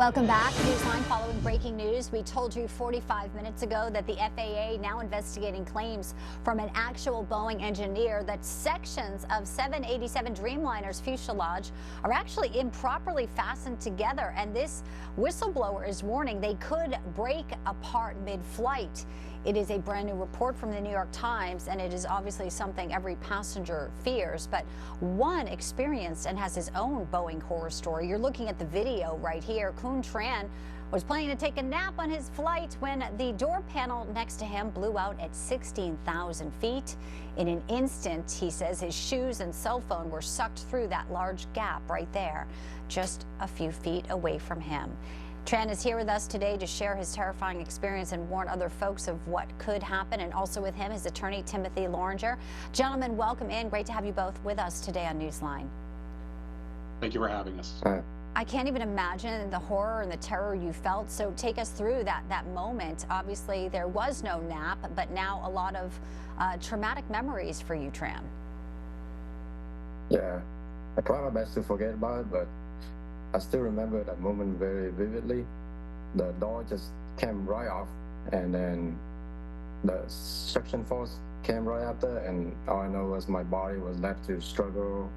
Welcome back. Newsline following breaking news. We told you 45 minutes ago that the FAA now investigating claims from an actual Boeing engineer that sections of 787 Dreamliner's fuselage are actually improperly fastened together. And this whistleblower is warning they could break apart mid-flight. It is a brand new report from the New York Times, and it is obviously something every passenger fears, but one experienced and has his own Boeing horror story. You're looking at the video right here. Kun Tran was planning to take a nap on his flight when the door panel next to him blew out at 16,000 feet. In an instant, he says his shoes and cell phone were sucked through that large gap right there, just a few feet away from him. Tran is here with us today to share his terrifying experience and warn other folks of what could happen. And also with him, his attorney, Timothy Loranger. Gentlemen, welcome in. Great to have you both with us today on Newsline. Thank you for having us. I can't even imagine the horror and the terror you felt. So take us through that moment. Obviously, there was no nap, but now a lot of traumatic memories for you, Tran. Yeah, I try my best to forget about it, but I still remember that moment very vividly. The door just came right off, and then the suction force came right after, and all I know was my body was left to struggle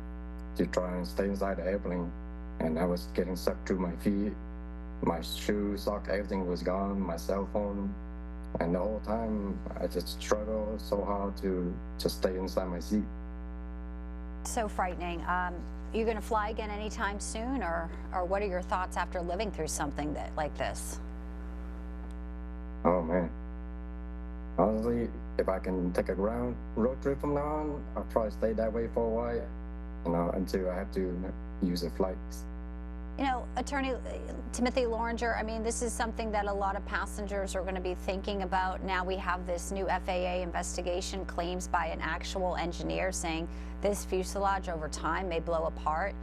to try and stay inside the airplane. And I was getting sucked through my feet, my shoes, sock, everything was gone, my cell phone. And the whole time, I just struggled so hard to just stay inside my seat. So frightening. You going to fly again anytime soon, or what are your thoughts after living through something like this? Oh man, honestly, if I can take a road trip from now on, I'll probably stay that way for a while, until I have to use a flight. You know, Attorney Timothy Loranger, I mean, this is something that a lot of passengers are going to be thinking about. Now we have this new FAA investigation, claims by an actual engineer saying this fuselage over time may blow apart.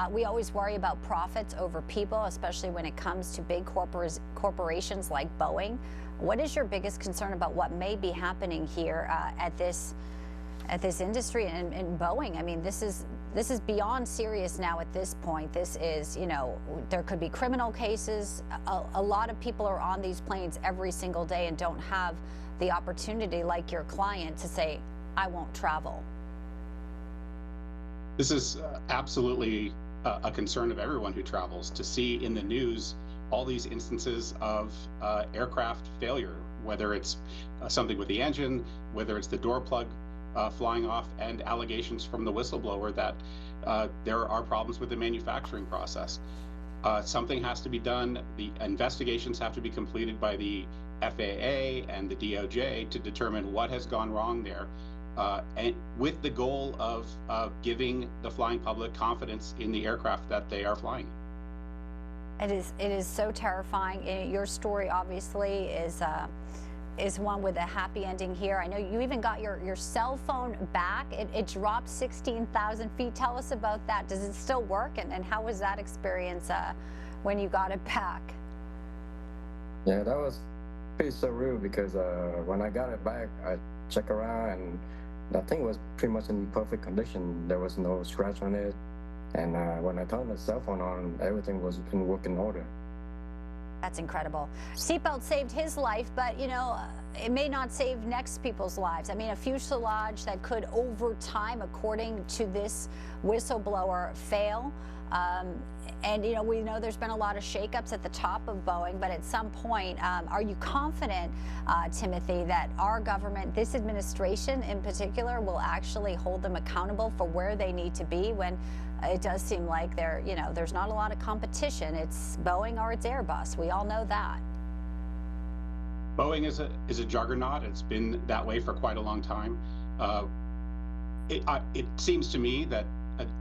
We always worry about profits over people, especially when it comes to big corporations like Boeing. What is your biggest concern about what may be happening here at this industry and Boeing? I mean, this is beyond serious now at this point. This is, there could be criminal cases. A lot of people are on these planes every single day and don't have the opportunity, like your client, to say, I won't travel. This is absolutely a concern of everyone who travels, to see in the news all these instances of aircraft failure, whether it's something with the engine, whether it's the door plug flying off, and allegations from the whistleblower that there are problems with the manufacturing process. Something has to be done. The investigations have to be completed by the FAA and the DOJ to determine what has gone wrong there, and with the goal of giving the flying public confidence in the aircraft that they are flying. It is so terrifying. Your story obviously is one with a happy ending here. I know you even got your cell phone back. It dropped 16,000 feet. Tell us about that. Does it still work? And how was that experience when you got it back? Yeah, that was pretty surreal because when I got it back, I checked around and that thing was pretty much in perfect condition. There was no scratch on it. And when I turned the cell phone on, everything was in working order. That's incredible. Seatbelt saved his life, but it may not save next people's lives. I mean, a fuselage that could, over time, according to this whistleblower, fail. And we know there's been a lot of shakeups at the top of Boeing, but at some point, are you confident, Timothy, that our government, this administration in particular, will actually hold them accountable for where they need to be when it does seem like there's not a lot of competition? It's Boeing or it's Airbus. We all know that. Boeing is a juggernaut. It's been that way for quite a long time. It seems to me that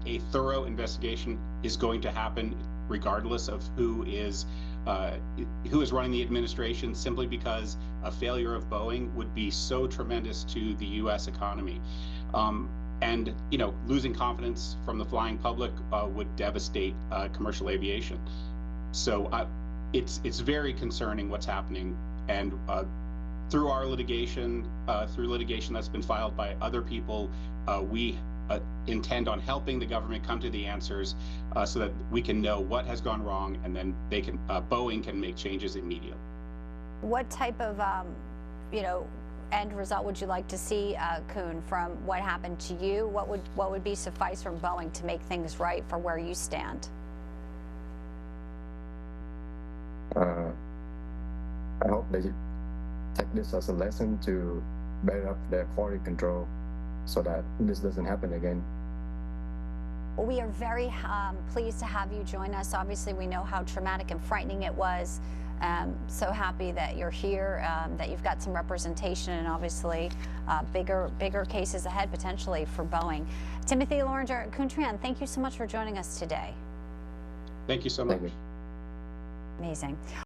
a thorough investigation is going to happen regardless of who is running the administration, simply because a failure of Boeing would be so tremendous to the U.S. economy. And losing confidence from the flying public would devastate commercial aviation. So it's very concerning what's happening. And through our litigation, through litigation that's been filed by other people, we intend on helping the government come to the answers so that we can know what has gone wrong, and then they can Boeing can make changes immediately. What type of end result would you like to see, Kuhn, from what happened to you? What would be suffice from Boeing to make things right for where you stand? I hope they take this as a lesson to better up their quality control so that this doesn't happen again. Well, we are very pleased to have you join us. Obviously, we know how traumatic and frightening it was. So happy that you're here, that you've got some representation, and obviously bigger cases ahead potentially for Boeing. Timothy Loranger, Kuhn Tran, thank you so much for joining us today. Thank you so much. Thank you. Amazing.